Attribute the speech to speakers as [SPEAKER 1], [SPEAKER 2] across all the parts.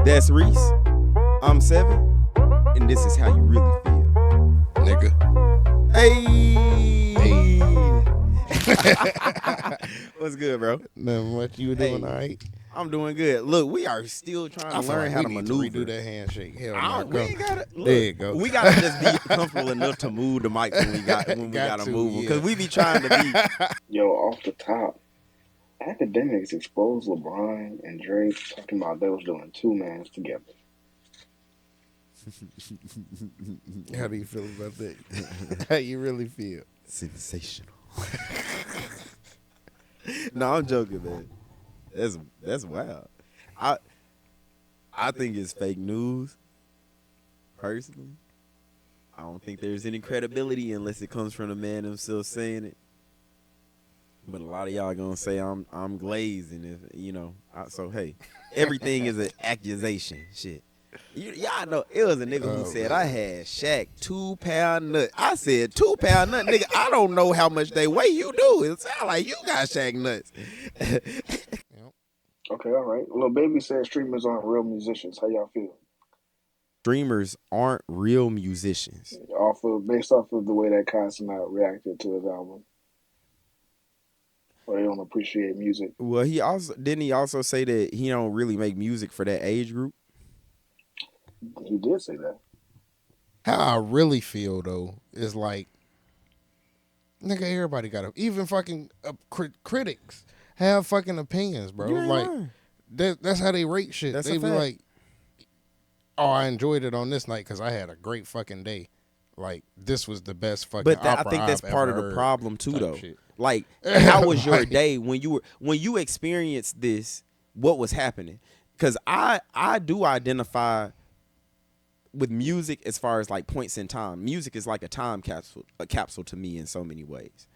[SPEAKER 1] That's Reese. I'm 7, and this is how you really feel.
[SPEAKER 2] Nigga.
[SPEAKER 1] Hey. What's good, bro?
[SPEAKER 2] Nothing much. You doing all right?
[SPEAKER 1] I'm doing good. Look, we are still trying to learn how to maneuver.
[SPEAKER 2] To redo that handshake. Hell no.
[SPEAKER 1] We ain't gotta. Look,
[SPEAKER 2] there you go.
[SPEAKER 1] We gotta just be comfortable enough to move the mics when we gotta move because we be trying to be.
[SPEAKER 3] Yo, off the top, academics exposed LeBron and Drake talking about they was doing two-mans together.
[SPEAKER 2] How do you feel about that? How you really feel?
[SPEAKER 1] Sensational. No, I'm joking, man. That's wild. I think it's fake news. Personally, I don't think there's any credibility unless it comes from the man himself saying it. But a lot of y'all gonna say I'm glazing, if you know. So hey, everything is an accusation. Shit. Y'all know it was a nigga who said I had Shaq 2-pound nut. I said 2-pound nut, nigga. I don't know how much they weigh. You do. It sound like you got Shaq nuts.
[SPEAKER 3] Okay, all right. Well, Baby said streamers aren't real musicians. How y'all feel?
[SPEAKER 1] Streamers aren't real musicians.
[SPEAKER 3] Based off of the way that Casanat reacted to his album, or they don't appreciate music.
[SPEAKER 1] Well, he also say that he don't really make music for that age group.
[SPEAKER 3] He did say that.
[SPEAKER 2] How I really feel though is like, nigga, everybody got even fucking critics have fucking opinions, bro. That's how they rate shit. They be like, oh, I enjoyed it on this night because I had a great fucking day. Like, this was the best fucking opera
[SPEAKER 1] I think that's part of the problem too, though.
[SPEAKER 2] Shit.
[SPEAKER 1] Like, how was your day when you experienced this? What was happening? Because I do identify with music as far as like points in time. Music is like a time capsule to me in so many ways.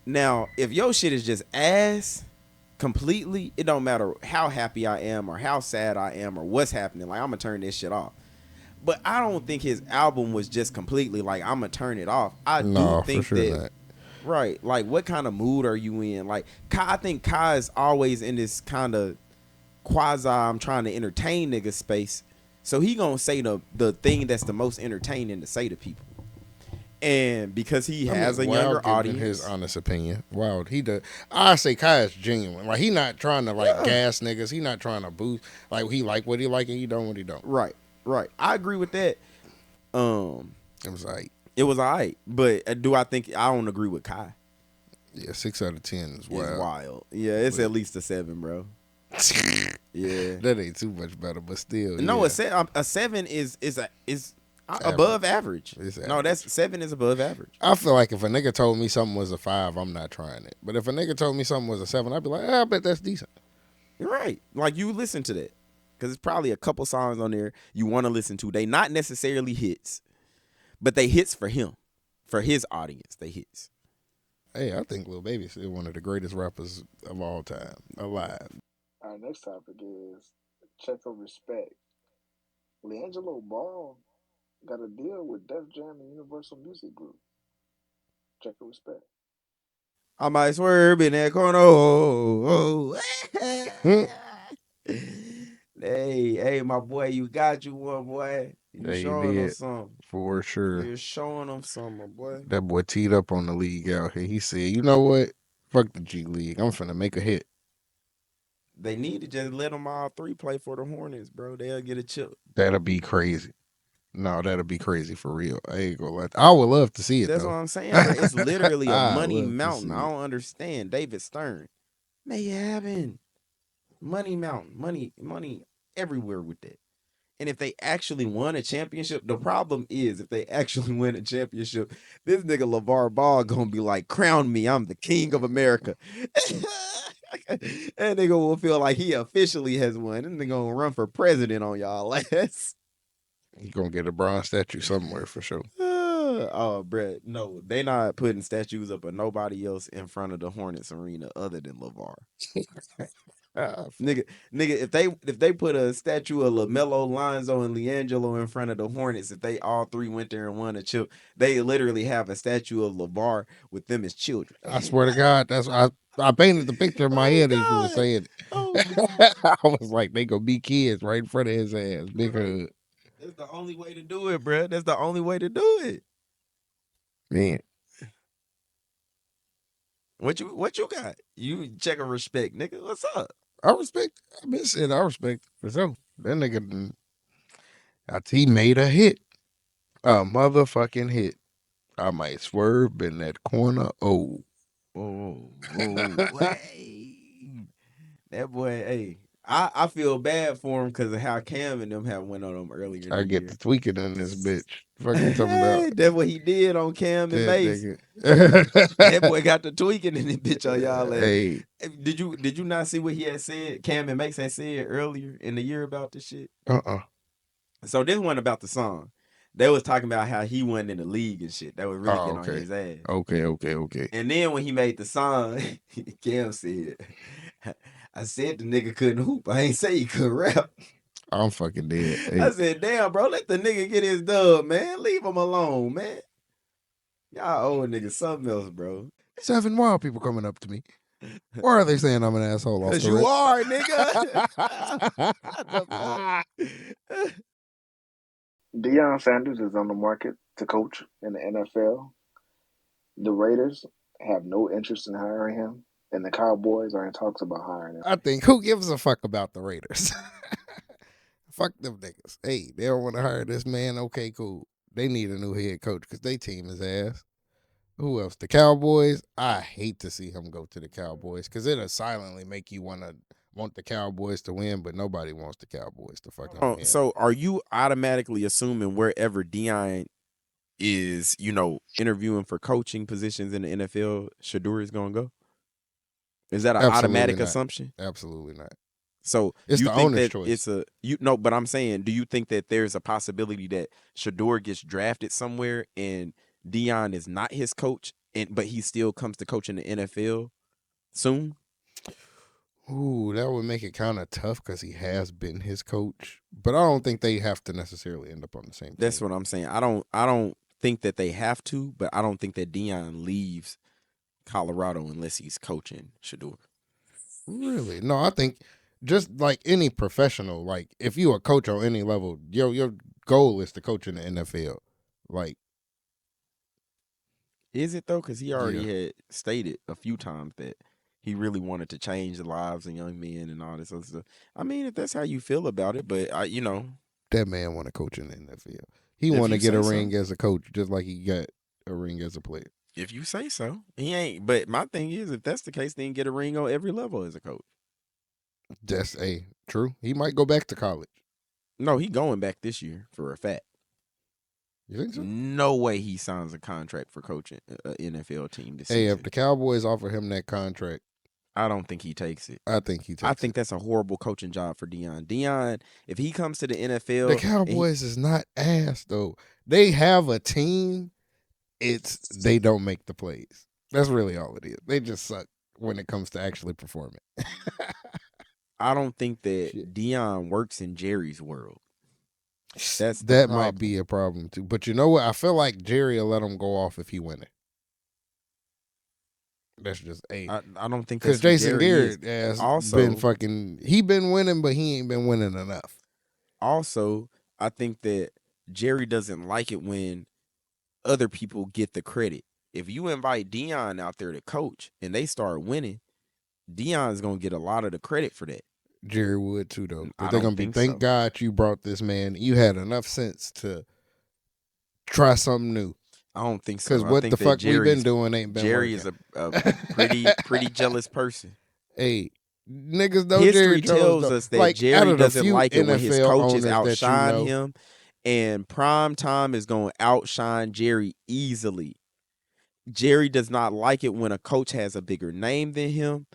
[SPEAKER 1] Now, if your shit is just ass completely, it don't matter how happy I am or how sad I am or what's happening. Like, I'm gonna turn this shit off. But I don't think his album was just completely like I'm gonna turn it off. I do think
[SPEAKER 2] for sure
[SPEAKER 1] that. Right. Like, what kind of mood are you in? Like, I think Kai is always in this kind of quasi I'm trying to entertain nigga space. So he gonna say the thing that's the most entertaining to say to people. And because he has a younger audience,
[SPEAKER 2] his honest opinion. Wow, he does. I say Kai is genuine. Like, he not trying to gas niggas. He not trying to boost. Like, he like what he like and he don't what he don't.
[SPEAKER 1] Right. I agree with that.
[SPEAKER 2] It was alright.
[SPEAKER 1] It was alright, but do I think I don't agree with Kai?
[SPEAKER 2] Yeah, 6 out of 10 is wild.
[SPEAKER 1] It's wild. Yeah, it's at least a 7, bro. Yeah,
[SPEAKER 2] that ain't too much better, but still.
[SPEAKER 1] No, yeah. a 7 is above average. No, that's 7 is above average.
[SPEAKER 2] I feel like if a nigga told me something was a 5, I'm not trying it. But if a nigga told me something was a 7, I'd be like, I bet that's decent.
[SPEAKER 1] You're right. Like, you listen to that because it's probably a couple songs on there you want to listen to. They not necessarily hits, but they hits for him, for his audience. They hits.
[SPEAKER 2] Hey, I think Lil Baby is still one of the greatest rappers of all time alive.
[SPEAKER 3] Our next topic is check of respect. LeAngelo Ball got a deal with Def Jam and Universal Music Group. Check of respect.
[SPEAKER 1] I might swerve in that corner. Hey, my boy, you got you one, boy. You showing them something.
[SPEAKER 2] For sure.
[SPEAKER 1] You're showing them something, my boy.
[SPEAKER 2] That boy teed up on the league out here. He said, you know what? Fuck the G League. I'm finna make a hit.
[SPEAKER 1] They need to just let them all three play for the Hornets, bro. They'll get a chip.
[SPEAKER 2] That'll be crazy. No, that'll be crazy for real. I ain't gonna let. I would love to see it.
[SPEAKER 1] That's
[SPEAKER 2] though.
[SPEAKER 1] what I'm saying. Bro. It's literally a money mountain. I don't understand. David Stern, may happen. Money mountain, money everywhere with that. And if they actually won a championship, the problem is if they actually win a championship, this nigga LeVar Ball gonna be like, crown me, I'm the king of America. That nigga will feel like he officially has won. And they gonna run for president on y'all ass.
[SPEAKER 2] He gonna get a bronze statue somewhere for sure.
[SPEAKER 1] Oh, Brett, no, they not putting statues up of nobody else in front of the Hornets arena other than LeVar. Nigga, if they put a statue of LaMelo, Lonzo, and LiAngelo in front of the Hornets, if they all three went there and won a chip, they literally have a statue of LeVar with them as children.
[SPEAKER 2] I swear to God, that's I painted the picture in my
[SPEAKER 1] Oh
[SPEAKER 2] head as you were
[SPEAKER 1] God!
[SPEAKER 2] saying
[SPEAKER 1] Oh
[SPEAKER 2] it.
[SPEAKER 1] God!
[SPEAKER 2] I was like, they gonna be kids right in front of his ass, big hood.
[SPEAKER 1] That's the only way to do it, bro. That's the only way to do it.
[SPEAKER 2] Man,
[SPEAKER 1] What you got? You check a respect, nigga. What's up?
[SPEAKER 2] I respect. I been saying I respect for sure. That nigga, he made a hit, a motherfucking hit. I might swerve in that corner. Oh,
[SPEAKER 1] Oh, hey. That boy, hey. I feel bad for him because of how Cam and them have went on him earlier in
[SPEAKER 2] I
[SPEAKER 1] the
[SPEAKER 2] get the
[SPEAKER 1] year.
[SPEAKER 2] tweaking in this bitch. Fuck you talking about
[SPEAKER 1] That's what he did on Cam and
[SPEAKER 2] that
[SPEAKER 1] Mace.
[SPEAKER 2] nigga?
[SPEAKER 1] That boy got the tweaking in the bitch on y'all.
[SPEAKER 2] Hey,
[SPEAKER 1] Did you not see what he had said? Cam and Mace had said earlier in the year about this shit. So this one about the song. They was talking about how he wasn't in the league and shit. That was really
[SPEAKER 2] Oh,
[SPEAKER 1] getting on
[SPEAKER 2] okay.
[SPEAKER 1] his ass.
[SPEAKER 2] Okay.
[SPEAKER 1] And then when he made the song, Cam said, I said the nigga couldn't hoop. I ain't say he couldn't rap.
[SPEAKER 2] I'm fucking dead. Hey,
[SPEAKER 1] I said, damn, bro, let the nigga get his dub, man. Leave him alone, man. Y'all old niggas something else, bro.
[SPEAKER 2] 7 wild people coming up to me. Why are they saying I'm an asshole off
[SPEAKER 1] Cause
[SPEAKER 2] the
[SPEAKER 1] you
[SPEAKER 2] rip?
[SPEAKER 1] are, nigga. What the fuck?
[SPEAKER 3] Deion Sanders is on the market to coach in the NFL. The Raiders have no interest in hiring him, and the Cowboys are in talks about hiring him.
[SPEAKER 2] I think who gives a fuck about the Raiders? Fuck them niggas. Hey, they don't want to hire this man. Okay, cool. They need a new head coach because they team is ass. Who else? The Cowboys. I hate to see him go to the Cowboys because it'll silently make you want the Cowboys to win, but nobody wants the Cowboys to fucking win.
[SPEAKER 1] So are you automatically assuming wherever Deion is, interviewing for coaching positions in the NFL, Shador is gonna go? Is that an
[SPEAKER 2] Absolutely
[SPEAKER 1] automatic
[SPEAKER 2] not.
[SPEAKER 1] assumption?
[SPEAKER 2] Absolutely not.
[SPEAKER 1] So
[SPEAKER 2] It's
[SPEAKER 1] you
[SPEAKER 2] the
[SPEAKER 1] think
[SPEAKER 2] owner's
[SPEAKER 1] that
[SPEAKER 2] choice.
[SPEAKER 1] but I'm saying, do you think that there's a possibility that Shador gets drafted somewhere and Deion is not his coach, but he still comes to coach in the NFL soon?
[SPEAKER 2] Ooh, that would make it kind of tough because he has been his coach. But I don't think they have to necessarily end up on the same
[SPEAKER 1] That's
[SPEAKER 2] team.
[SPEAKER 1] what I'm saying. I don't think that they have to, but I don't think that Deion leaves Colorado unless he's coaching Shador.
[SPEAKER 2] Really? No, I think just like any professional, like if you a coach on any level, your goal is to coach in the NFL. Like,
[SPEAKER 1] Is it though? Because he already
[SPEAKER 2] yeah,
[SPEAKER 1] had stated a few times that he really wanted to change the lives of young men and all this other stuff. I mean, if that's how you feel about it, but
[SPEAKER 2] that man want to coach in the NFL. He
[SPEAKER 1] if
[SPEAKER 2] want to
[SPEAKER 1] you
[SPEAKER 2] get a
[SPEAKER 1] say so.
[SPEAKER 2] ring as a coach, just like he got a ring as a player.
[SPEAKER 1] If you say so, he ain't. But my thing is, if that's the case, then get a ring on every level as a coach.
[SPEAKER 2] That's true. He might go back to college.
[SPEAKER 1] No, he going back this year for a fact.
[SPEAKER 2] You think so?
[SPEAKER 1] No way he signs a contract for coaching an NFL team this
[SPEAKER 2] Hey,
[SPEAKER 1] season.
[SPEAKER 2] if the Cowboys offer him that contract,
[SPEAKER 1] I don't think he takes it.
[SPEAKER 2] I think he takes it.
[SPEAKER 1] I think that's a horrible coaching job for Deion. Deion, if he comes to the NFL,
[SPEAKER 2] the Cowboys is not ass though. They have a team. They don't make the plays. That's really all it is. They just suck when it comes to actually performing.
[SPEAKER 1] I don't think that
[SPEAKER 2] Shit.
[SPEAKER 1] Deion works in Jerry's world. That's the
[SPEAKER 2] That
[SPEAKER 1] problem.
[SPEAKER 2] might be a problem too. But you know what? I feel like Jerry will let him go off if he win it. That's just
[SPEAKER 1] I don't think
[SPEAKER 2] because
[SPEAKER 1] that's who
[SPEAKER 2] Jason
[SPEAKER 1] Jerry is.
[SPEAKER 2] Garrett has
[SPEAKER 1] Also,
[SPEAKER 2] he been winning, but he ain't been winning enough.
[SPEAKER 1] Also, I think that Jerry doesn't like it when other people get the credit. If you invite Deion out there to coach and they start winning, Deion's gonna get a lot of the credit for that.
[SPEAKER 2] Jerry would too, though.
[SPEAKER 1] I
[SPEAKER 2] But they're
[SPEAKER 1] don't
[SPEAKER 2] gonna be
[SPEAKER 1] think
[SPEAKER 2] thank
[SPEAKER 1] so.
[SPEAKER 2] God you brought this man. You had enough sense to try something new.
[SPEAKER 1] I don't think so.
[SPEAKER 2] Because
[SPEAKER 1] I
[SPEAKER 2] what
[SPEAKER 1] think
[SPEAKER 2] the
[SPEAKER 1] that
[SPEAKER 2] fuck we been doing ain't been
[SPEAKER 1] Jerry
[SPEAKER 2] working.
[SPEAKER 1] is a pretty jealous person.
[SPEAKER 2] Hey, niggas know
[SPEAKER 1] History
[SPEAKER 2] Jerry Jones
[SPEAKER 1] tells
[SPEAKER 2] though.
[SPEAKER 1] us that
[SPEAKER 2] Like, out
[SPEAKER 1] Jerry
[SPEAKER 2] of the
[SPEAKER 1] doesn't
[SPEAKER 2] few
[SPEAKER 1] like it when his
[SPEAKER 2] NFL
[SPEAKER 1] coaches
[SPEAKER 2] owners that you
[SPEAKER 1] outshine
[SPEAKER 2] know,
[SPEAKER 1] him, and prime time is going to outshine Jerry easily. Jerry does not like it when a coach has a bigger name than him.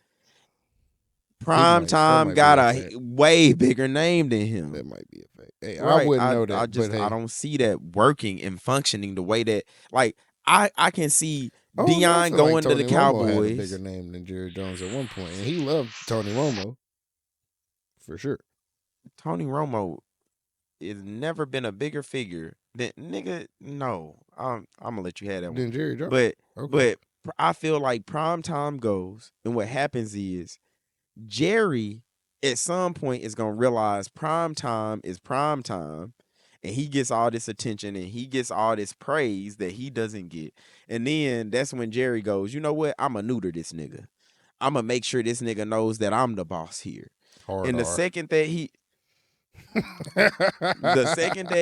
[SPEAKER 1] Prime time got a way bigger name than him.
[SPEAKER 2] That might be a fact. Hey,
[SPEAKER 1] Right.
[SPEAKER 2] I wouldn't know that.
[SPEAKER 1] I don't see that working and functioning the way that, like, I can see Deion going to the
[SPEAKER 2] Tony Romo had a
[SPEAKER 1] Cowboys.
[SPEAKER 2] bigger name than Jerry Jones at one point, and he loved Tony Romo. for sure.
[SPEAKER 1] Tony Romo has never been a bigger figure than nigga. No, I'm gonna let you have that one.
[SPEAKER 2] Then Jerry Jones.
[SPEAKER 1] But
[SPEAKER 2] Okay.
[SPEAKER 1] but I feel like prime time goes, and what happens is Jerry at some point is gonna realize prime time is prime time, and he gets all this attention and he gets all this praise that he doesn't get. And then that's when Jerry goes, you know what? I'ma neuter this nigga. I'ma make sure this nigga knows that I'm the boss here.
[SPEAKER 2] Hard
[SPEAKER 1] And
[SPEAKER 2] R.
[SPEAKER 1] the second that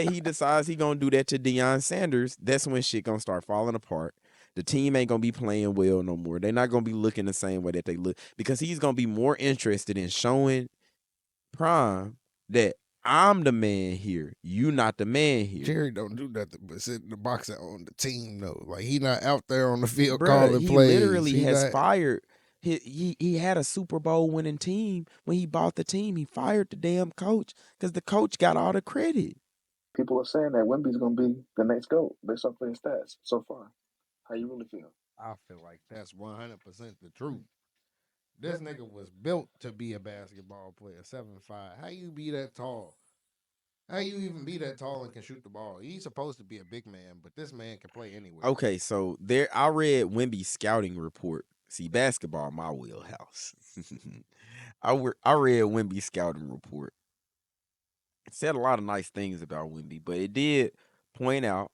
[SPEAKER 1] he decides he gonna do that to Deion Sanders, that's when shit gonna start falling apart. The team ain't gonna be playing well no more. They're not gonna be looking the same way that they look because he's gonna be more interested in showing Prime that I'm the man here. You not the man here.
[SPEAKER 2] Jerry don't do nothing but sit in the box and on the team though. Like he not out there on the field
[SPEAKER 1] Bruh,
[SPEAKER 2] calling
[SPEAKER 1] he
[SPEAKER 2] plays.
[SPEAKER 1] literally
[SPEAKER 2] He
[SPEAKER 1] has
[SPEAKER 2] not.
[SPEAKER 1] fired. He had a Super Bowl winning team when he bought the team. He fired the damn coach because the coach got all the credit.
[SPEAKER 3] People are saying that Wemby's gonna be the next GOAT based off of his stats so far. How you really feel?
[SPEAKER 2] I feel like that's 100% the truth. This nigga was built to be a basketball player. 7'5". How you be that tall? How you even be that tall and can shoot the ball? He's supposed to be a big man, but this man can play anywhere.
[SPEAKER 1] Okay, so there I read Wemby's scouting report. See, basketball, my wheelhouse. I read Wemby's scouting report. It said a lot of nice things about Wemby, but it did point out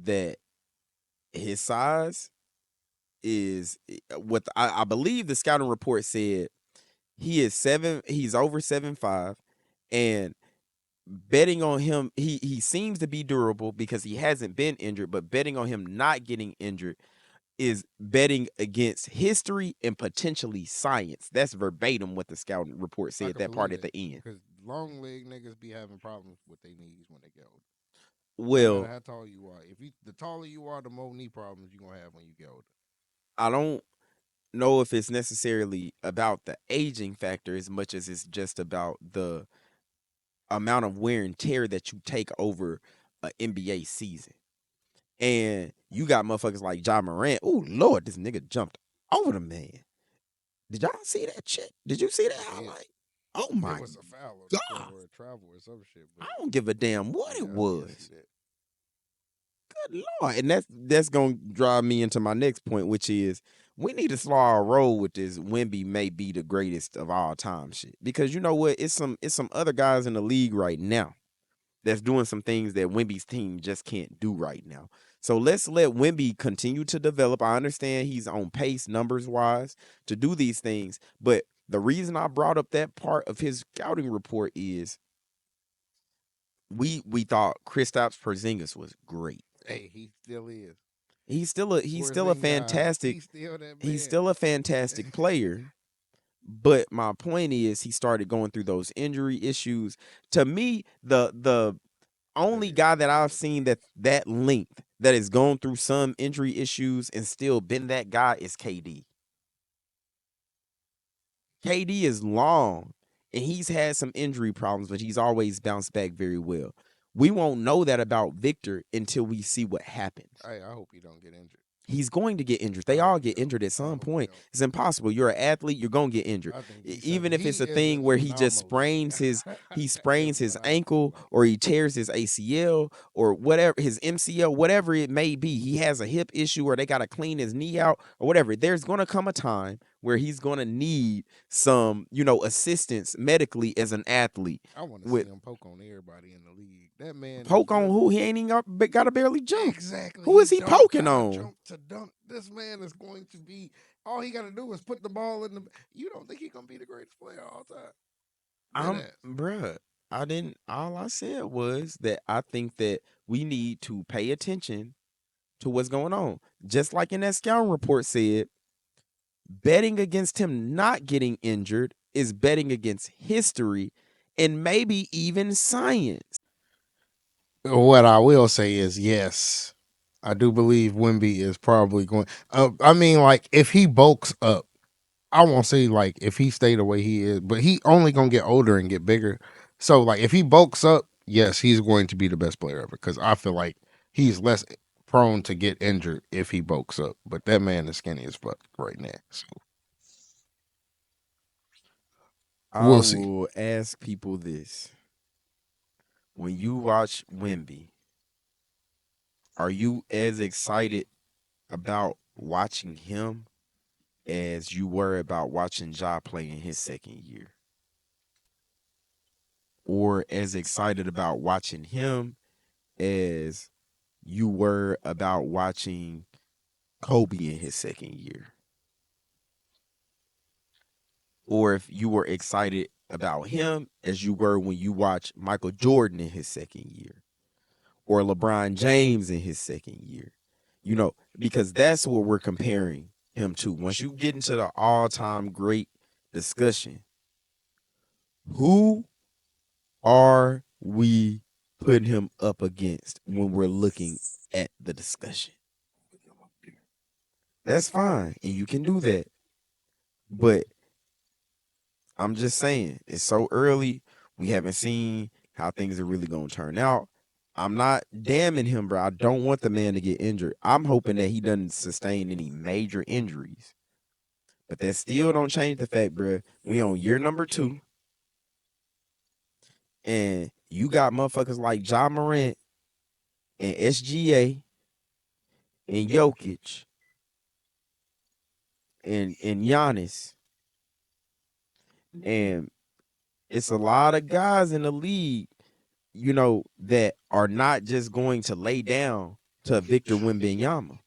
[SPEAKER 1] that his size is what I believe the scouting report said he's over 7'5", and betting on him, he seems to be durable because he hasn't been injured, but betting on him not getting injured is betting against history and potentially science. That's verbatim what the scouting report
[SPEAKER 2] I
[SPEAKER 1] said,
[SPEAKER 2] can
[SPEAKER 1] that part
[SPEAKER 2] believe
[SPEAKER 1] at
[SPEAKER 2] that
[SPEAKER 1] the end.
[SPEAKER 2] because long leg niggas be having problems with their knees when they get older. No matter
[SPEAKER 1] Well,
[SPEAKER 2] how tall you are, if you the taller you are, the more knee problems you gonna have when you get older.
[SPEAKER 1] I don't know if it's necessarily about the aging factor as much as it's just about the amount of wear and tear that you take over an NBA season. And you got motherfuckers like Ja Morant. Oh Lord, this nigga jumped over the man. Did y'all see that shit? Did you see that
[SPEAKER 2] See it?
[SPEAKER 1] highlight? Oh
[SPEAKER 2] It
[SPEAKER 1] my
[SPEAKER 2] was a foul on the court
[SPEAKER 1] God.
[SPEAKER 2] or a travel or some shit.
[SPEAKER 1] I
[SPEAKER 2] But
[SPEAKER 1] don't give a damn what it
[SPEAKER 2] yeah, I did see
[SPEAKER 1] was.
[SPEAKER 2] that.
[SPEAKER 1] Good Lord. And that's gonna drive me into my next point, which is we need to slow our roll with this Wemby may be the greatest of all time shit. Because you know what? It's some other guys in the league right now that's doing some things that Wemby's team just can't do right now. So let's let Wemby continue to develop. I understand he's on pace numbers wise to do these things, but the reason I brought up that part of his scouting report is we thought Kristaps Porzingis was great.
[SPEAKER 2] Hey, he still is.
[SPEAKER 1] He's still a fantastic
[SPEAKER 2] He's still that
[SPEAKER 1] he's
[SPEAKER 2] man.
[SPEAKER 1] still a fantastic player. But my point is he started going through those injury issues. To me, the
[SPEAKER 2] That
[SPEAKER 1] only
[SPEAKER 2] is
[SPEAKER 1] guy that I've
[SPEAKER 2] still
[SPEAKER 1] seen that length that has gone through some injury issues and still been that guy is KD. KD is long and he's had some injury problems, but he's always bounced back very well. We won't know that about Victor until we see what happens.
[SPEAKER 2] Hey, I hope he don't get injured.
[SPEAKER 1] He's going to get injured.
[SPEAKER 2] I
[SPEAKER 1] They
[SPEAKER 2] hope
[SPEAKER 1] all
[SPEAKER 2] he
[SPEAKER 1] get
[SPEAKER 2] don't.
[SPEAKER 1] injured at
[SPEAKER 2] I
[SPEAKER 1] some
[SPEAKER 2] hope he
[SPEAKER 1] point.
[SPEAKER 2] don't.
[SPEAKER 1] It's impossible. You're an athlete, you're going to get injured.
[SPEAKER 2] I think he's
[SPEAKER 1] Even
[SPEAKER 2] seven.
[SPEAKER 1] if
[SPEAKER 2] He
[SPEAKER 1] it's a
[SPEAKER 2] is
[SPEAKER 1] thing
[SPEAKER 2] an
[SPEAKER 1] where he just
[SPEAKER 2] anomaly.
[SPEAKER 1] sprains
[SPEAKER 2] Is
[SPEAKER 1] his
[SPEAKER 2] what I feel
[SPEAKER 1] ankle
[SPEAKER 2] like.
[SPEAKER 1] or he tears his ACL or whatever, his MCL, whatever it may be. He has a hip issue or they got to clean his knee out or whatever. There's going to come a time where he's going to need some, assistance medically as an athlete.
[SPEAKER 2] I want to see
[SPEAKER 1] With
[SPEAKER 2] him poke on everybody in the league. That man is
[SPEAKER 1] poke on who he ain't even got to barely jump.
[SPEAKER 2] exactly.
[SPEAKER 1] Who
[SPEAKER 2] He
[SPEAKER 1] is he
[SPEAKER 2] don't
[SPEAKER 1] poking
[SPEAKER 2] gotta
[SPEAKER 1] on?
[SPEAKER 2] jump to dunk. This man is going to be. All he got to do is put the ball in the. You don't think he's gonna be the greatest player of all time? That
[SPEAKER 1] I'm
[SPEAKER 2] ass.
[SPEAKER 1] bruh. I didn't all I said was that I think that we need to pay attention to what's going on. Just like in that scouting report said, betting against him not getting injured is betting against history and maybe even science.
[SPEAKER 2] What I will say is yes, I do believe Wimby is probably going. I mean, like if he bulks up, I won't say like if he stay the way he is, but he only gonna get older and get bigger. So like if he bulks up, yes, he's going to be the best player ever because I feel like he's less prone to get injured if he bulks up. But that man is skinny as fuck right now. So
[SPEAKER 1] I
[SPEAKER 2] We'll see.
[SPEAKER 1] will ask people this. When you watch Wimby, are you as excited about watching him as you were about watching Ja play in his second year? Or as excited about watching him as you were about watching Kobe in his second year? Or if you were excited about him as you were when you watched Michael Jordan in his second year, or LeBron James in his second year? Because that's what we're comparing him to. Once you get into the all-time great discussion, who are we putting him up against when we're looking at the discussion? That's fine, and you can do that. But I'm just saying, it's so early. We haven't seen how things are really going to turn out. I'm not damning him, bro. I don't want the man to get injured. I'm hoping that he doesn't sustain any major injuries. But that still don't change the fact, bro. We on year number 2, and you got motherfuckers like Ja Morant and SGA and Jokic and Giannis, and it's a lot of guys in the league, that are not just going to lay down to Victor Wembanyama,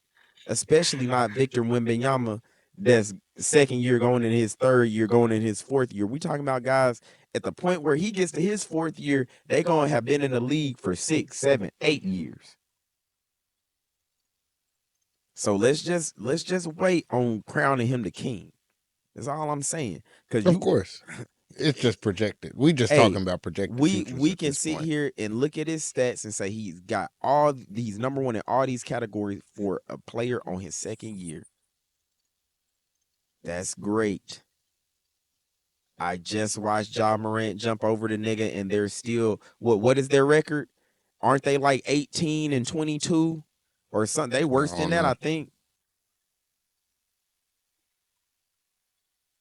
[SPEAKER 1] especially not Victor Wembanyama that's second year going in his third year, going in his fourth year. We talking about guys at the point where he gets to his fourth year, they gonna have been in the league for 6, 7, 8 years. So let's just wait on crowning him the king. That's all I'm saying. Cause
[SPEAKER 2] Of course. It's just projected. We just
[SPEAKER 1] hey,
[SPEAKER 2] talking about projected
[SPEAKER 1] we
[SPEAKER 2] futures
[SPEAKER 1] we
[SPEAKER 2] at
[SPEAKER 1] can
[SPEAKER 2] this
[SPEAKER 1] sit
[SPEAKER 2] point.
[SPEAKER 1] here and look at his stats and say he's number one in all these categories for a player on his second year. That's great. I just watched Ja Morant jump over the nigga, and they're still what is their record? Aren't they like 18-22 or something? They
[SPEAKER 2] I
[SPEAKER 1] worse than
[SPEAKER 2] don't
[SPEAKER 1] that,
[SPEAKER 2] know.
[SPEAKER 1] I think.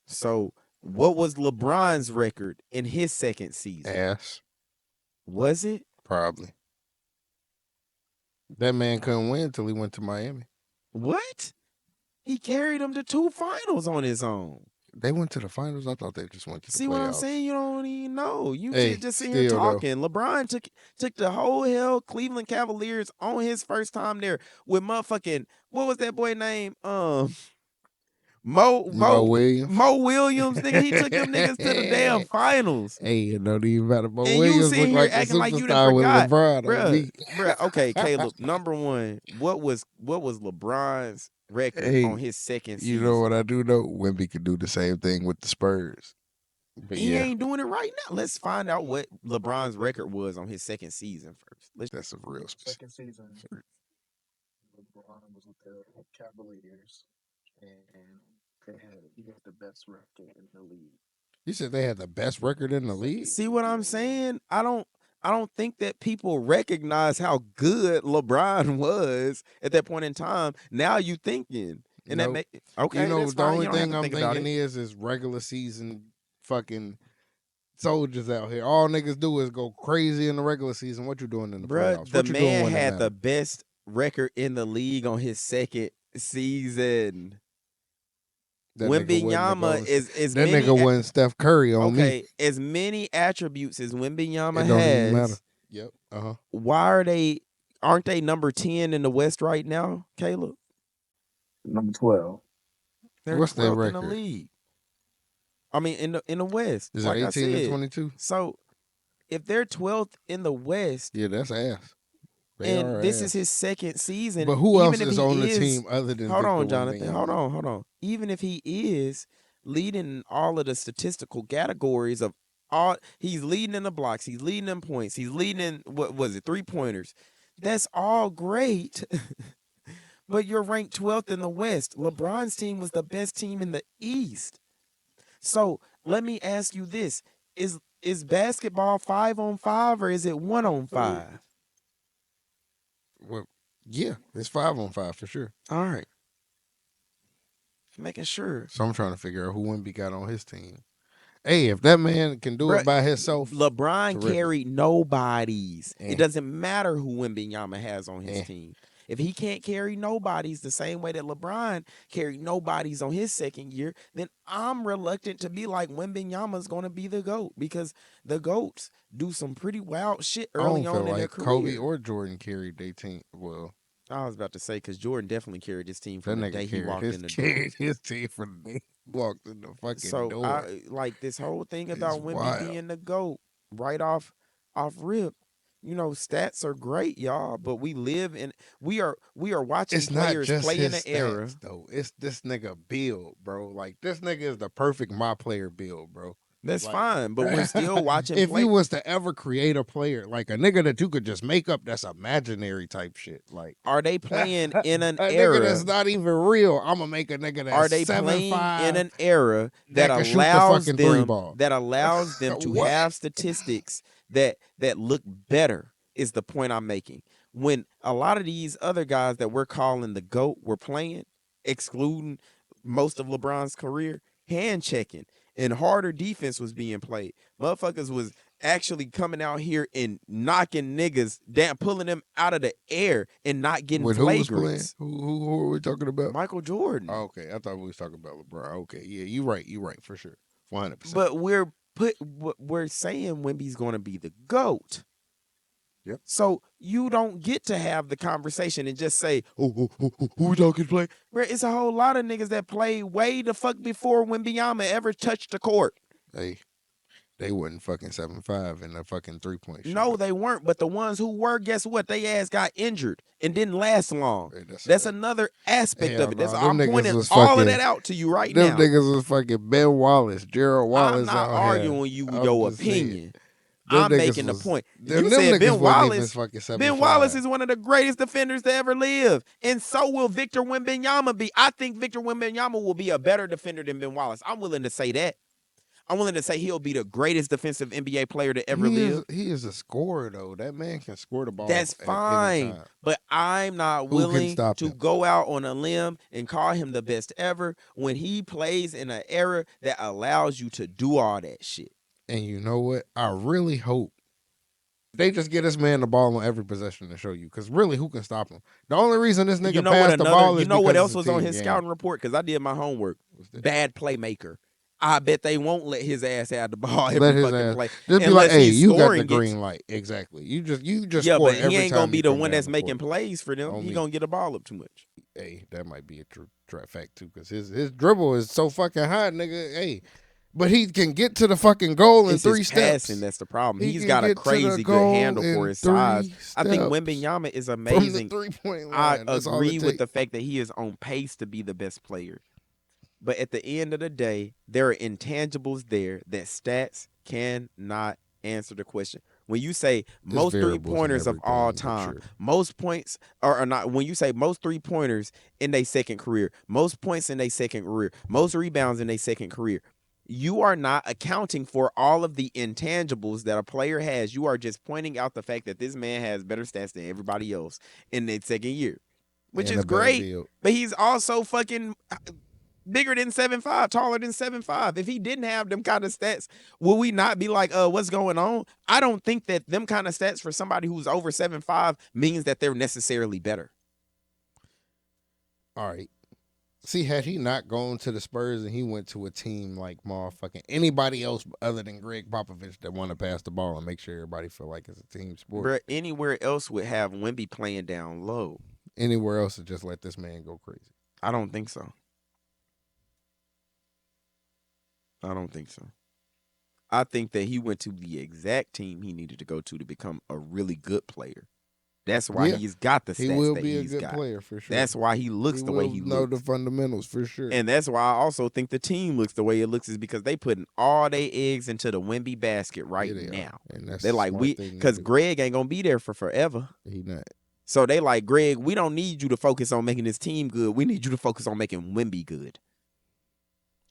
[SPEAKER 1] So what was LeBron's record in his second season?
[SPEAKER 2] Ass,
[SPEAKER 1] Was it?
[SPEAKER 2] probably. That man couldn't win until he went to Miami.
[SPEAKER 1] What? He carried them to 2 finals on his own.
[SPEAKER 2] They went to the finals. I thought they just went to the
[SPEAKER 1] See what I'm
[SPEAKER 2] playoffs.
[SPEAKER 1] saying? You don't even know. You
[SPEAKER 2] Hey,
[SPEAKER 1] just sitting here
[SPEAKER 2] still though.
[SPEAKER 1] talking. LeBron took the whole hell Cleveland Cavaliers on his first time there with motherfucking, what was that boy name? Mo
[SPEAKER 2] Mo
[SPEAKER 1] Mo
[SPEAKER 2] Williams.
[SPEAKER 1] Mo Williams, nigga. He took them niggas to the damn finals.
[SPEAKER 2] Hey, it don't even matter. Mo
[SPEAKER 1] And you
[SPEAKER 2] Williams
[SPEAKER 1] sitting
[SPEAKER 2] looked
[SPEAKER 1] here
[SPEAKER 2] like a
[SPEAKER 1] acting like you done
[SPEAKER 2] superstar with
[SPEAKER 1] forgot.
[SPEAKER 2] LeBron on
[SPEAKER 1] Bruh,
[SPEAKER 2] me.
[SPEAKER 1] bruh. Okay, Caleb. Number one, what was LeBron's record
[SPEAKER 2] Hey,
[SPEAKER 1] on his second
[SPEAKER 2] you know what
[SPEAKER 1] season?
[SPEAKER 2] I do know? Wemby could do the same thing with the Spurs. But
[SPEAKER 1] He
[SPEAKER 2] yeah,
[SPEAKER 1] ain't doing it right now. Let's find out what LeBron's record was on his second season first.
[SPEAKER 2] that's a real specific.
[SPEAKER 3] Second season, LeBron was with the Cavaliers, and he had the best record in the league.
[SPEAKER 2] You said they had the best record in the league.
[SPEAKER 1] See what I'm saying? I don't think that people recognize how good LeBron was at that point in time. Now you thinking. And that
[SPEAKER 2] Nope.
[SPEAKER 1] make
[SPEAKER 2] You
[SPEAKER 1] okay,
[SPEAKER 2] know,
[SPEAKER 1] that's
[SPEAKER 2] the
[SPEAKER 1] fine.
[SPEAKER 2] only
[SPEAKER 1] You don't have
[SPEAKER 2] thing
[SPEAKER 1] to
[SPEAKER 2] I'm
[SPEAKER 1] think about
[SPEAKER 2] thinking
[SPEAKER 1] it.
[SPEAKER 2] is regular season fucking soldiers out here. All niggas do is go crazy in the regular season. What you doing in the
[SPEAKER 1] Bruh,
[SPEAKER 2] playoffs?
[SPEAKER 1] the
[SPEAKER 2] What you doing
[SPEAKER 1] man
[SPEAKER 2] when it
[SPEAKER 1] had the
[SPEAKER 2] matters?
[SPEAKER 1] best record in the league on his second season.
[SPEAKER 2] That nigga wasn't the
[SPEAKER 1] Wembenyama
[SPEAKER 2] golden.
[SPEAKER 1] is as
[SPEAKER 2] That
[SPEAKER 1] many
[SPEAKER 2] nigga wasn't Steph Curry on me.
[SPEAKER 1] okay, as many attributes as Wembenyama
[SPEAKER 2] It don't even matter.
[SPEAKER 1] has.
[SPEAKER 2] Yep. Uh-huh.
[SPEAKER 1] Why aren't they number 10 in the West right now, Caleb?
[SPEAKER 3] Number 12.
[SPEAKER 1] They're
[SPEAKER 2] What's their
[SPEAKER 1] 12th in the
[SPEAKER 2] record?
[SPEAKER 1] league. I mean, in the West,
[SPEAKER 2] Is it
[SPEAKER 1] like I
[SPEAKER 2] 18 and
[SPEAKER 1] said.
[SPEAKER 2] 22?
[SPEAKER 1] So if they're 12th in the West,
[SPEAKER 2] Yeah, that's ass. They
[SPEAKER 1] and
[SPEAKER 2] are
[SPEAKER 1] this is
[SPEAKER 2] ass.
[SPEAKER 1] his second season,
[SPEAKER 2] But who
[SPEAKER 1] even
[SPEAKER 2] else
[SPEAKER 1] if
[SPEAKER 2] is on the
[SPEAKER 1] he is,
[SPEAKER 2] team other than
[SPEAKER 1] hold
[SPEAKER 2] Victor
[SPEAKER 1] on, Jonathan,
[SPEAKER 2] Wembanyama?
[SPEAKER 1] hold on. Even if he is leading all of the statistical categories of all, he's leading in the blocks, he's leading in points, he's leading in, what was it, 3 pointers. That's all great. But you're ranked 12th in the West. LeBron's team was the best team in the East. So let me ask you this: is basketball 5-on-5 or is it 1-on-5?
[SPEAKER 2] Well, yeah, it's 5-on-5 for sure.
[SPEAKER 1] All right, making sure.
[SPEAKER 2] So I'm trying to figure out who Wemby got on his team. Hey, if that man can do
[SPEAKER 1] Bruh,
[SPEAKER 2] it by himself,
[SPEAKER 1] LeBron
[SPEAKER 2] terrific.
[SPEAKER 1] carried nobodies.
[SPEAKER 2] Eh.
[SPEAKER 1] It doesn't matter who Wembanyama has on his
[SPEAKER 2] Eh.
[SPEAKER 1] team. If he can't carry nobodies the same way that LeBron carried nobodies on his second year, then I'm reluctant to be like Wembanyama's going to be the GOAT, because the GOATs do some pretty wild shit
[SPEAKER 2] I
[SPEAKER 1] early
[SPEAKER 2] don't feel
[SPEAKER 1] on in their
[SPEAKER 2] like
[SPEAKER 1] career.
[SPEAKER 2] Kobe or Jordan carried their team. Well,
[SPEAKER 1] I was about to say, because Jordan definitely carried his team
[SPEAKER 2] that
[SPEAKER 1] from the day
[SPEAKER 2] nigga
[SPEAKER 1] he walked in the door.
[SPEAKER 2] carried his team from the day he walked in the fucking
[SPEAKER 1] So
[SPEAKER 2] door.
[SPEAKER 1] I like this whole thing about
[SPEAKER 2] It's
[SPEAKER 1] Wemby
[SPEAKER 2] wild.
[SPEAKER 1] being the GOAT right off rip. You know, stats are great, y'all, but we are watching
[SPEAKER 2] It's not
[SPEAKER 1] players
[SPEAKER 2] just
[SPEAKER 1] play in
[SPEAKER 2] his
[SPEAKER 1] an era.
[SPEAKER 2] stats though. It's this nigga build, bro. Like this nigga is the perfect my player build, bro.
[SPEAKER 1] That's
[SPEAKER 2] Like,
[SPEAKER 1] fine, but we're still watching
[SPEAKER 2] if
[SPEAKER 1] play.
[SPEAKER 2] you was to ever create a player, like a nigga that you could just make up, that's imaginary type shit. Like,
[SPEAKER 1] Are they playing in an
[SPEAKER 2] a
[SPEAKER 1] era?
[SPEAKER 2] nigga that's not even real? I'm gonna make a nigga
[SPEAKER 1] Are
[SPEAKER 2] that's
[SPEAKER 1] they playing
[SPEAKER 2] 7'5"
[SPEAKER 1] in an era that
[SPEAKER 2] that can shoot the
[SPEAKER 1] allows
[SPEAKER 2] fucking three
[SPEAKER 1] them
[SPEAKER 2] ball.
[SPEAKER 1] to
[SPEAKER 2] What?
[SPEAKER 1] have statistics that look better, is the point I'm making. When a lot of these other guys that we're calling the GOAT were playing, excluding most of LeBron's career, hand checking and harder defense was being played. Motherfuckers was actually coming out here and knocking niggas down, pulling them out of the air and not getting
[SPEAKER 2] With who was playing?
[SPEAKER 1] flagrants.
[SPEAKER 2] Who are we talking about?
[SPEAKER 1] Michael Jordan.
[SPEAKER 2] Oh, okay, I thought we was talking about LeBron. Okay, yeah, you right for sure, 100%.
[SPEAKER 1] But we're saying Wemby's going to be the GOAT.
[SPEAKER 2] Yep.
[SPEAKER 1] So you don't get to have the conversation and just say, who we talking play? Bro, it's a whole lot of niggas that played way the fuck before Wembanyama ever touched the court.
[SPEAKER 2] Hey, they wasn't fucking 7'5" in the fucking 3-point shot.
[SPEAKER 1] No, they weren't. But the ones who were, guess what? They ass got injured and didn't last long.
[SPEAKER 2] Hey,
[SPEAKER 1] that's another aspect of it.
[SPEAKER 2] nah,
[SPEAKER 1] I'm
[SPEAKER 2] them niggas
[SPEAKER 1] pointing
[SPEAKER 2] was
[SPEAKER 1] all of
[SPEAKER 2] fucking-
[SPEAKER 1] that out to you right
[SPEAKER 2] Them
[SPEAKER 1] now.
[SPEAKER 2] niggas was fucking Ben Wallace, Gerald Wallace.
[SPEAKER 1] I'm not
[SPEAKER 2] out here.
[SPEAKER 1] arguing with you
[SPEAKER 2] I'm
[SPEAKER 1] your
[SPEAKER 2] just saying.
[SPEAKER 1] opinion.
[SPEAKER 2] Them
[SPEAKER 1] I'm
[SPEAKER 2] niggas
[SPEAKER 1] making the
[SPEAKER 2] was-
[SPEAKER 1] point.
[SPEAKER 2] them
[SPEAKER 1] You
[SPEAKER 2] niggas
[SPEAKER 1] said Ben
[SPEAKER 2] wasn't even
[SPEAKER 1] Wallace.
[SPEAKER 2] fucking 7'5".
[SPEAKER 1] Ben Wallace is one of the greatest defenders to ever live, and so will Victor Wembanyama be. I think Victor Wembanyama will be a better defender than Ben Wallace. I'm willing to say that. I'm willing to say he'll be the greatest defensive NBA player to ever live.
[SPEAKER 2] He is a scorer though. That man can score the ball.
[SPEAKER 1] That's
[SPEAKER 2] at
[SPEAKER 1] fine,
[SPEAKER 2] any time.
[SPEAKER 1] but I'm not
[SPEAKER 2] Who can
[SPEAKER 1] willing
[SPEAKER 2] stop
[SPEAKER 1] to
[SPEAKER 2] him?
[SPEAKER 1] go out on a limb and call him the best ever when he plays in an era that allows you to do all that shit.
[SPEAKER 2] And you know what? I really hope they just get this man the ball on every possession to show you. Because really, who can stop him? The only reason this nigga passed the ball is
[SPEAKER 1] you know what
[SPEAKER 2] because
[SPEAKER 1] else was on his scouting report? Because I did my homework. Bad playmaker. I bet they won't let his ass have the ball every fucking play.
[SPEAKER 2] Just be
[SPEAKER 1] unless
[SPEAKER 2] like, hey,
[SPEAKER 1] he's
[SPEAKER 2] you got the
[SPEAKER 1] scoring
[SPEAKER 2] green light. Exactly. You just
[SPEAKER 1] yeah,
[SPEAKER 2] score
[SPEAKER 1] but
[SPEAKER 2] every
[SPEAKER 1] he ain't
[SPEAKER 2] time
[SPEAKER 1] gonna be
[SPEAKER 2] you
[SPEAKER 1] the
[SPEAKER 2] come
[SPEAKER 1] one
[SPEAKER 2] down
[SPEAKER 1] that's
[SPEAKER 2] the
[SPEAKER 1] making
[SPEAKER 2] court.
[SPEAKER 1] plays for them.
[SPEAKER 2] On
[SPEAKER 1] He
[SPEAKER 2] me.
[SPEAKER 1] gonna get the ball up too much.
[SPEAKER 2] Hey, that might be a true fact too, because his dribble is so fucking high, nigga. Hey, but he can get to the fucking goal in
[SPEAKER 1] It's
[SPEAKER 2] 3
[SPEAKER 1] his
[SPEAKER 2] steps.
[SPEAKER 1] passing that's the problem.
[SPEAKER 2] He
[SPEAKER 1] He's
[SPEAKER 2] can
[SPEAKER 1] got a
[SPEAKER 2] get to the
[SPEAKER 1] crazy good
[SPEAKER 2] goal
[SPEAKER 1] handle for
[SPEAKER 2] in
[SPEAKER 1] his size.
[SPEAKER 2] 3
[SPEAKER 1] I think
[SPEAKER 2] steps
[SPEAKER 1] Wembanyama is
[SPEAKER 2] from
[SPEAKER 1] amazing.
[SPEAKER 2] the 3-point line.
[SPEAKER 1] I
[SPEAKER 2] That's all
[SPEAKER 1] agree
[SPEAKER 2] it
[SPEAKER 1] with the
[SPEAKER 2] takes.
[SPEAKER 1] fact that he is on pace to be the best player. But at the end of the day, there are intangibles there that stats cannot answer the question. When you say most
[SPEAKER 2] variables in
[SPEAKER 1] 3-pointers of all
[SPEAKER 2] everything, but
[SPEAKER 1] time,
[SPEAKER 2] sure.
[SPEAKER 1] most points are not. When you say most 3-pointers in their second career, most points in their second career, most rebounds in their second career, you are not accounting for all of the intangibles that a player has. You are just pointing out the fact that this man has better stats than everybody else in their second year, which
[SPEAKER 2] And
[SPEAKER 1] is
[SPEAKER 2] a bad
[SPEAKER 1] great.
[SPEAKER 2] build.
[SPEAKER 1] But he's also fucking bigger than 7'5", taller than 7'5". If he didn't have them kind of stats, will we not be like, what's going on? I don't think that them kind of stats for somebody who's over 7'5" means that they're necessarily better.
[SPEAKER 2] All right. See, had he not gone to the Spurs and he went to a team like motherfucking anybody else other than Greg Popovich that want to pass the ball and make sure everybody feel like it's a team sport.
[SPEAKER 1] Bruh, anywhere else would have Wemby playing down low.
[SPEAKER 2] Anywhere else to just let this man go crazy.
[SPEAKER 1] I don't think so. I don't think so. I think that he went to the exact team he needed to go to become a really good player. That's why he's got the stats
[SPEAKER 2] He will
[SPEAKER 1] that
[SPEAKER 2] be a
[SPEAKER 1] he's
[SPEAKER 2] good
[SPEAKER 1] got.
[SPEAKER 2] player for sure.
[SPEAKER 1] That's why he looks the way he
[SPEAKER 2] know
[SPEAKER 1] looks.
[SPEAKER 2] the fundamentals for sure.
[SPEAKER 1] And that's why I also think the team looks the way it looks is because they putting all their eggs into the Wemby basket right now.
[SPEAKER 2] And that's
[SPEAKER 1] They're like, because Greg ain't gonna be there for forever.
[SPEAKER 2] He not.
[SPEAKER 1] So they like, Greg, we don't need you to focus on making this team good. We need you to focus on making Wemby good.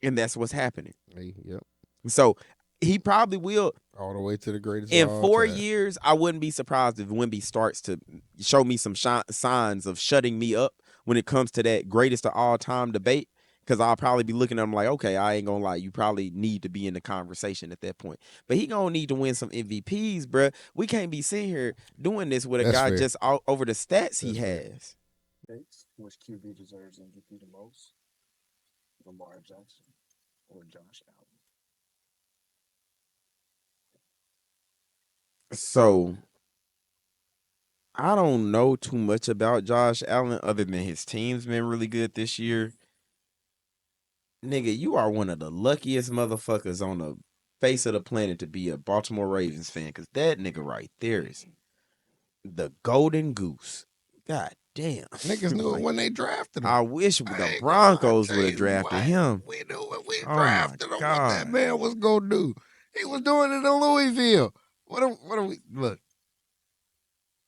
[SPEAKER 1] And that's what's happening.
[SPEAKER 2] Yep.
[SPEAKER 1] So he probably will.
[SPEAKER 2] All the way to the greatest.
[SPEAKER 1] In
[SPEAKER 2] of all
[SPEAKER 1] 4
[SPEAKER 2] time.
[SPEAKER 1] years, I wouldn't be surprised if Wemby starts to show me some signs of shutting me up when it comes to that greatest of all time debate. Because I'll probably be looking at him like, okay, I ain't gonna lie, you probably need to be in the conversation at that point. But he gonna need to win some MVPs, bruh. We can't be sitting here doing this with a
[SPEAKER 2] That's
[SPEAKER 1] guy
[SPEAKER 2] fair.
[SPEAKER 1] just out over the stats he
[SPEAKER 2] That's fair.
[SPEAKER 1] has.
[SPEAKER 3] Which QB deserves MVP the most? Lamar Jackson or Josh Allen?
[SPEAKER 1] So I don't know too much about Josh Allen other than his team's been really good this year. Nigga, you are one of the luckiest motherfuckers on the face of the planet to be a Baltimore Ravens fan, because that nigga right there is the golden goose. God damn.
[SPEAKER 2] Niggas knew it
[SPEAKER 1] Like,
[SPEAKER 2] when they drafted him.
[SPEAKER 1] I wish
[SPEAKER 2] I
[SPEAKER 1] the
[SPEAKER 2] ain't gonna lie
[SPEAKER 1] Broncos
[SPEAKER 2] to
[SPEAKER 1] would have
[SPEAKER 2] you
[SPEAKER 1] drafted
[SPEAKER 2] what.
[SPEAKER 1] him.
[SPEAKER 2] We knew when we
[SPEAKER 1] Oh my
[SPEAKER 2] drafted him what that
[SPEAKER 1] God.
[SPEAKER 2] man was gonna do. He was doing it in Louisville. What are we look?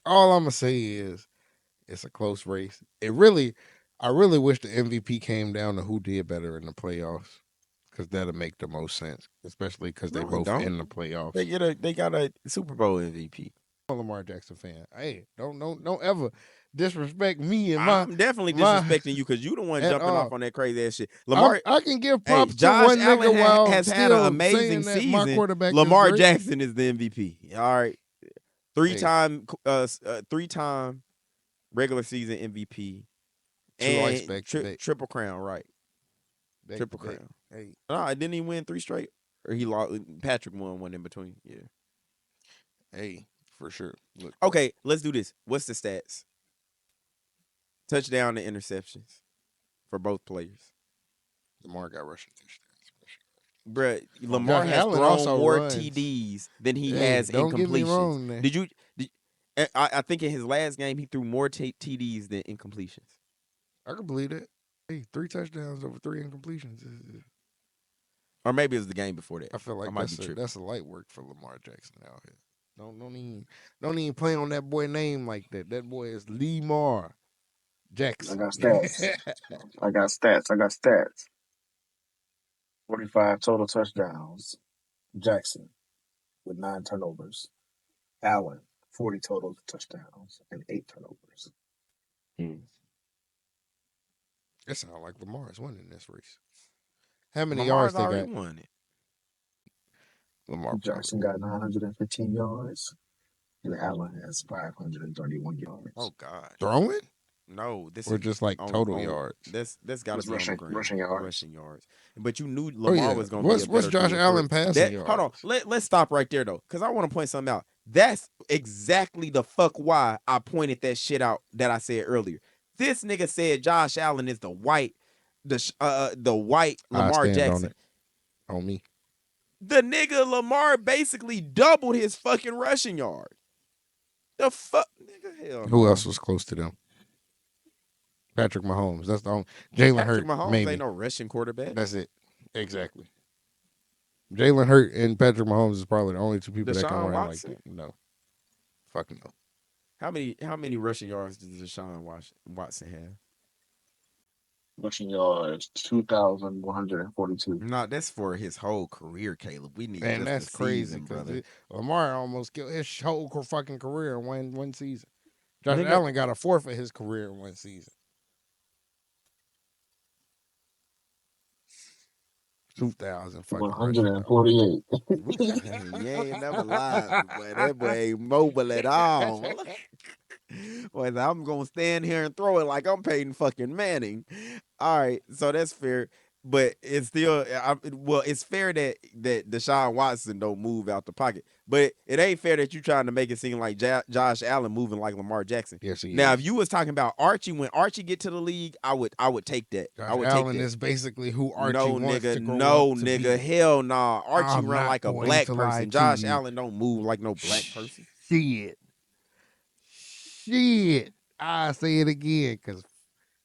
[SPEAKER 2] All I'm gonna say is it's a close race. I really wish the MVP came down to who did better in the playoffs, because that'll make the most sense, especially because they
[SPEAKER 1] No, it
[SPEAKER 2] both
[SPEAKER 1] don't.
[SPEAKER 2] in the playoffs.
[SPEAKER 1] They got a Super Bowl MVP.
[SPEAKER 2] I'm a Lamar Jackson fan. Hey, don't ever disrespect me and
[SPEAKER 1] I'm definitely
[SPEAKER 2] my
[SPEAKER 1] disrespecting you because you the one
[SPEAKER 2] at
[SPEAKER 1] jumping off
[SPEAKER 2] all.
[SPEAKER 1] on that crazy ass shit. Lamar,
[SPEAKER 2] I can give
[SPEAKER 1] hey,
[SPEAKER 2] props to
[SPEAKER 1] Josh
[SPEAKER 2] one nigga
[SPEAKER 1] Allen
[SPEAKER 2] while
[SPEAKER 1] has had an
[SPEAKER 2] still
[SPEAKER 1] amazing
[SPEAKER 2] saying that my
[SPEAKER 1] season.
[SPEAKER 2] quarterback is
[SPEAKER 1] Lamar
[SPEAKER 2] great.
[SPEAKER 1] Jackson is the MVP. All right,
[SPEAKER 2] Hey,
[SPEAKER 1] three-time regular season MVP
[SPEAKER 2] twice
[SPEAKER 1] and
[SPEAKER 2] back to back,
[SPEAKER 1] triple crown, right?
[SPEAKER 2] back to
[SPEAKER 1] Triple
[SPEAKER 2] back.
[SPEAKER 1] crown.
[SPEAKER 2] Hey,
[SPEAKER 1] No, I didn't even win 3 straight, or he lost. Patrick won one in between. Yeah.
[SPEAKER 2] hey, for sure. Look,
[SPEAKER 1] Okay, let's do this. What's the stats? Touchdown and interceptions for both players.
[SPEAKER 2] Lamar got rushing touchdowns.
[SPEAKER 1] Bruh, Lamar
[SPEAKER 2] Josh
[SPEAKER 1] has
[SPEAKER 2] Allen
[SPEAKER 1] thrown
[SPEAKER 2] also
[SPEAKER 1] more
[SPEAKER 2] runs.
[SPEAKER 1] TDs than he
[SPEAKER 2] Hey,
[SPEAKER 1] has
[SPEAKER 2] don't get me
[SPEAKER 1] incompletions.
[SPEAKER 2] wrong. There,
[SPEAKER 1] Did you? I think in his last game he threw more TDs than incompletions.
[SPEAKER 2] I can believe that. Hey, 3 touchdowns over 3 incompletions.
[SPEAKER 1] Or maybe it was the game before that.
[SPEAKER 2] I feel
[SPEAKER 1] I
[SPEAKER 2] like
[SPEAKER 1] might be tripping.
[SPEAKER 2] that's a light work for Lamar Jackson out here. Don't even play on that boy name like that. That boy is Lamar
[SPEAKER 3] I
[SPEAKER 2] Jackson.
[SPEAKER 3] got stats. I got stats. 45 total touchdowns. Jackson with 9 turnovers. Allen, 40 total touchdowns and 8 turnovers.
[SPEAKER 2] It sounds like Lamar is winning this race. How many yards
[SPEAKER 1] Lamar's
[SPEAKER 2] they
[SPEAKER 1] already
[SPEAKER 2] got?
[SPEAKER 1] won it.
[SPEAKER 2] Lamar
[SPEAKER 3] Jackson
[SPEAKER 2] probably.
[SPEAKER 3] got 915 yards, and Allen has 531 yards.
[SPEAKER 1] Oh God.
[SPEAKER 2] Throwing?
[SPEAKER 1] No, this
[SPEAKER 2] Or
[SPEAKER 1] is
[SPEAKER 2] just like total yards?
[SPEAKER 1] that's got to
[SPEAKER 3] It's
[SPEAKER 1] be on the
[SPEAKER 3] rushing
[SPEAKER 1] ground,
[SPEAKER 3] yards.
[SPEAKER 1] rushing yards. But you knew
[SPEAKER 2] Oh
[SPEAKER 1] Lamar
[SPEAKER 2] yeah.
[SPEAKER 1] was going to be a
[SPEAKER 2] What's
[SPEAKER 1] better
[SPEAKER 2] Josh
[SPEAKER 1] dual threat.
[SPEAKER 2] Allen passing
[SPEAKER 1] That hold on,
[SPEAKER 2] yards?
[SPEAKER 1] let's stop right there though, because I want to point something out. That's exactly the fuck why I pointed that shit out that I said earlier. This nigga said Josh Allen is the white
[SPEAKER 2] I
[SPEAKER 1] Lamar
[SPEAKER 2] stand on
[SPEAKER 1] Jackson.
[SPEAKER 2] it. On me.
[SPEAKER 1] The nigga Lamar basically doubled his fucking rushing yard. The fuck, nigga, hell
[SPEAKER 2] Who
[SPEAKER 1] no.
[SPEAKER 2] else was close to them? Patrick Mahomes. That's the only. Jalen
[SPEAKER 1] Patrick
[SPEAKER 2] Hurt,
[SPEAKER 1] Mahomes ain't
[SPEAKER 2] maybe.
[SPEAKER 1] no rushing quarterback.
[SPEAKER 2] That's it. Exactly. Jalen Hurt and Patrick Mahomes is probably the only two people that can
[SPEAKER 1] Deshaun
[SPEAKER 2] run like
[SPEAKER 1] Watson.
[SPEAKER 2] that. No. Fuck no.
[SPEAKER 1] How many rushing yards does Deshaun Watson have?
[SPEAKER 3] Rushing yards, 2,142.
[SPEAKER 1] No, that's for his whole career, Caleb. We need
[SPEAKER 2] And
[SPEAKER 1] just the
[SPEAKER 2] that's crazy
[SPEAKER 1] season,
[SPEAKER 2] because
[SPEAKER 1] brother.
[SPEAKER 2] Lamar almost killed his whole fucking career in one season. Josh
[SPEAKER 1] Nigga,
[SPEAKER 2] Allen got a fourth of his career in one season. 2,000 fucking rushing yards.
[SPEAKER 3] 148.
[SPEAKER 1] you ain't never lied, boy. That boy ain't mobile at all. Well, I'm gonna stand here and throw it like I'm Peyton fucking Manning. All right, so that's fair, but it's still well, it's fair that Deshaun Watson don't move out the pocket, but it ain't fair that you trying to make it seem like Josh Allen moving like Lamar Jackson.
[SPEAKER 2] Yes, he
[SPEAKER 1] Now,
[SPEAKER 2] is.
[SPEAKER 1] if you was talking about Archie when Archie get to the league, I would take that. I
[SPEAKER 2] Josh
[SPEAKER 1] would take
[SPEAKER 2] Allen
[SPEAKER 1] that.
[SPEAKER 2] is basically who Archie
[SPEAKER 1] No,
[SPEAKER 2] wants
[SPEAKER 1] nigga,
[SPEAKER 2] to grow
[SPEAKER 1] no,
[SPEAKER 2] up to
[SPEAKER 1] nigga,
[SPEAKER 2] be.
[SPEAKER 1] hell nah. Archie
[SPEAKER 2] I'm
[SPEAKER 1] run
[SPEAKER 2] not
[SPEAKER 1] like a
[SPEAKER 2] going
[SPEAKER 1] black
[SPEAKER 2] to lie
[SPEAKER 1] person.
[SPEAKER 2] to
[SPEAKER 1] Josh
[SPEAKER 2] you.
[SPEAKER 1] Allen don't move like no black person.
[SPEAKER 2] Shit. Shit. I say it again because,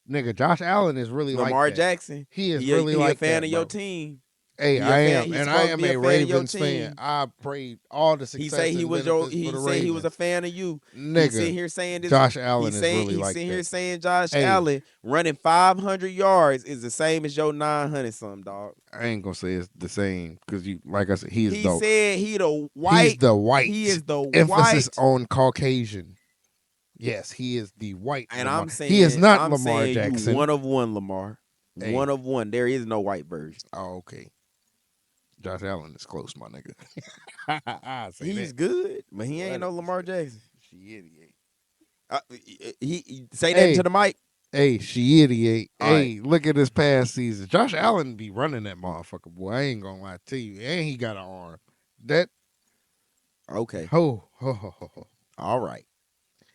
[SPEAKER 2] nigga, Josh Allen is really like
[SPEAKER 1] Lamar
[SPEAKER 2] that.
[SPEAKER 1] Jackson,
[SPEAKER 2] He is
[SPEAKER 1] he
[SPEAKER 2] really
[SPEAKER 1] he a
[SPEAKER 2] like
[SPEAKER 1] fan
[SPEAKER 2] that,
[SPEAKER 1] of your
[SPEAKER 2] bro.
[SPEAKER 1] team.
[SPEAKER 2] Hey,
[SPEAKER 1] He a
[SPEAKER 2] I
[SPEAKER 1] fan.
[SPEAKER 2] am,
[SPEAKER 1] He's
[SPEAKER 2] and I
[SPEAKER 1] supposed to
[SPEAKER 2] am
[SPEAKER 1] be a
[SPEAKER 2] a
[SPEAKER 1] fan of your
[SPEAKER 2] Ravens fan.
[SPEAKER 1] team.
[SPEAKER 2] I prayed all the
[SPEAKER 1] He
[SPEAKER 2] success
[SPEAKER 1] say he
[SPEAKER 2] and
[SPEAKER 1] was your.
[SPEAKER 2] benefits for
[SPEAKER 1] He
[SPEAKER 2] the
[SPEAKER 1] say he was
[SPEAKER 2] Ravens.
[SPEAKER 1] a fan of you. He sitting
[SPEAKER 2] Nigga,
[SPEAKER 1] here saying this.
[SPEAKER 2] Josh Allen is really
[SPEAKER 1] He's
[SPEAKER 2] like
[SPEAKER 1] sitting here
[SPEAKER 2] that.
[SPEAKER 1] saying Josh
[SPEAKER 2] Hey,
[SPEAKER 1] Allen running 500 yards is the same as your 900 something, dog.
[SPEAKER 2] I ain't gonna say it's the same because you, like I said, he's
[SPEAKER 1] He said
[SPEAKER 2] He
[SPEAKER 1] He
[SPEAKER 2] white.
[SPEAKER 1] is the
[SPEAKER 2] Emphasis
[SPEAKER 1] white.
[SPEAKER 2] on Caucasian. Yes, he is the white
[SPEAKER 1] And
[SPEAKER 2] Lamar. He is not
[SPEAKER 1] I'm
[SPEAKER 2] Lamar
[SPEAKER 1] saying you
[SPEAKER 2] Jackson.
[SPEAKER 1] one of one, Lamar.
[SPEAKER 2] Hey.
[SPEAKER 1] One of one. There is no white version.
[SPEAKER 2] Oh, okay. Josh Allen is close, my nigga. I say
[SPEAKER 1] He's
[SPEAKER 2] that.
[SPEAKER 1] good, but he ain't no
[SPEAKER 2] 100%.
[SPEAKER 1] Lamar Jackson.
[SPEAKER 2] She idiot.
[SPEAKER 1] He say that into
[SPEAKER 2] Hey,
[SPEAKER 1] the mic.
[SPEAKER 2] hey, she idiot.
[SPEAKER 1] All right.
[SPEAKER 2] Hey, look at this past season. Josh Allen be running that motherfucker, boy. I ain't gonna lie to you. And he got an arm. That
[SPEAKER 1] Okay.
[SPEAKER 2] ho.
[SPEAKER 1] All right.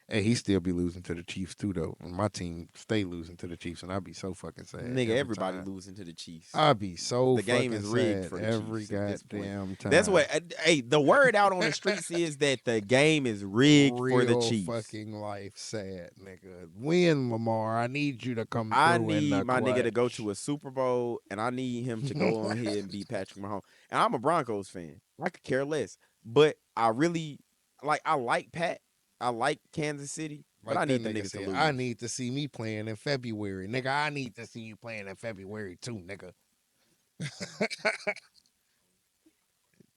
[SPEAKER 2] Hey, he still be losing to the Chiefs too, though. And my team stay losing to the Chiefs, and I be so fucking sad
[SPEAKER 1] Nigga,
[SPEAKER 2] every
[SPEAKER 1] everybody
[SPEAKER 2] time.
[SPEAKER 1] losing to the Chiefs.
[SPEAKER 2] I be so
[SPEAKER 1] The game
[SPEAKER 2] fucking
[SPEAKER 1] is rigged
[SPEAKER 2] sad
[SPEAKER 1] for the
[SPEAKER 2] every
[SPEAKER 1] Chiefs at this point.
[SPEAKER 2] goddamn
[SPEAKER 1] That's
[SPEAKER 2] time.
[SPEAKER 1] what. Hey, the word out on the streets is that the game is rigged for the
[SPEAKER 2] Real
[SPEAKER 1] Chiefs.
[SPEAKER 2] fucking life sad, nigga. Win, Lamar. I need you to come
[SPEAKER 1] I
[SPEAKER 2] through in
[SPEAKER 1] need
[SPEAKER 2] the
[SPEAKER 1] my nigga to go
[SPEAKER 2] clutch.
[SPEAKER 1] to a Super Bowl, and I need him to go on here and beat Patrick Mahomes. And I'm a Broncos fan. I could care less, but I really like. I like Pat. I like Kansas City, but I
[SPEAKER 2] Like that
[SPEAKER 1] need the
[SPEAKER 2] nigga
[SPEAKER 1] niggas to
[SPEAKER 2] said, I
[SPEAKER 1] lose.
[SPEAKER 2] need to see me playing in February. Nigga, I need to see you playing in February too, nigga.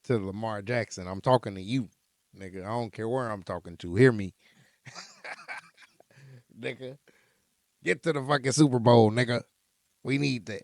[SPEAKER 2] To Lamar Jackson, I'm talking to you, nigga. I don't care where I'm talking to. Hear me, nigga. Get to the fucking Super Bowl, nigga. We need that.